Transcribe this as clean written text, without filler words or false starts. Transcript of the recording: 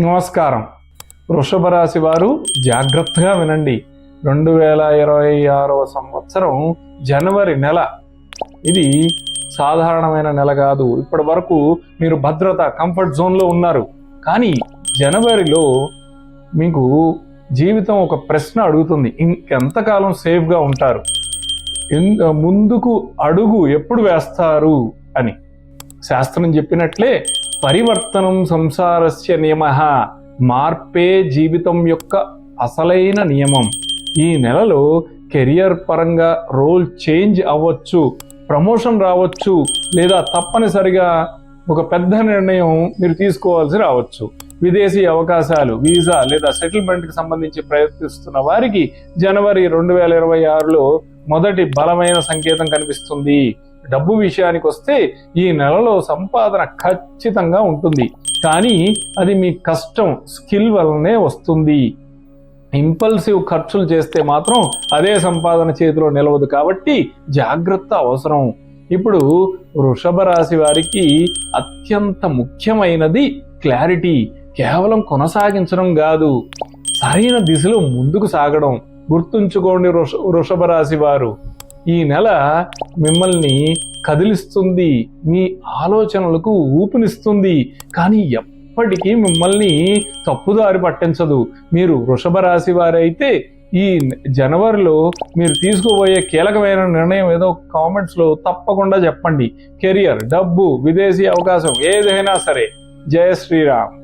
నమస్కారం. వృషభ రాశి వారు జాగ్రత్తగా వినండి. 2026 సంవత్సరం జనవరి నెల ఇది సాధారణమైన నెల కాదు. ఇప్పటి వరకు మీరు భద్రత, కంఫర్ట్ జోన్లో ఉన్నారు. కానీ జనవరిలో మీకు జీవితం ఒక ప్రశ్న అడుగుతుంది, ఇంకెంతకాలం సేఫ్గా ఉంటారు, ముందుకు అడుగు ఎప్పుడు వేస్తారు అని. శాస్త్రం చెప్పినట్లే పరివర్తనం సంసారస్య నియమః, మార్పే జీవితం యొక్క అసలైన నియమం. ఈ నెలలో కెరియర్ పరంగా రోల్ చేంజ్ అవ్వచ్చు, ప్రమోషన్ రావచ్చు, లేదా తప్పనిసరిగా ఒక పెద్ద నిర్ణయం మీరు తీసుకోవాల్సి రావచ్చు. విదేశీ అవకాశాలు, వీసా లేదా సెటిల్మెంట్కి సంబంధించి ప్రయత్నిస్తున్న వారికి జనవరి 2026లో మొదటి బలమైన సంకేతం కనిపిస్తుంది. డబ్బు విషయానికి వస్తే ఈ నెలలో సంపాదన ఖచ్చితంగా ఉంటుంది, కానీ అది మీ కష్టం, స్కిల్ వల్లనే వస్తుంది. ఇంపల్సివ్ ఖర్చులు చేస్తే మాత్రం అదే సంపాదన చేతిలో నిలవదు, కాబట్టి జాగ్రత్త అవసరం. ఇప్పుడు వృషభ రాశి వారికి అత్యంత ముఖ్యమైనది క్లారిటీ. కేవలం కొనసాగించడం కాదు, సరైన దిశలో ముందుకు సాగడం. గుర్తుంచుకోండి వృషభ రాశి వారు, ఈ నెల మిమ్మల్ని కదిలిస్తుంది, మీ ఆలోచనలకు ఊపునిస్తుంది, కానీ ఎప్పటికీ మిమ్మల్ని తప్పుదారి పట్టించదు. మీరు వృషభ రాశి వారైతే ఈ జనవరిలో మీరు తీసుకోబోయే కీలకమైన నిర్ణయం ఏదో కామెంట్స్లో తప్పకుండా చెప్పండి. కెరియర్, డబ్బు, విదేశీ అవకాశం ఏదైనా సరే. జయ శ్రీరామ్.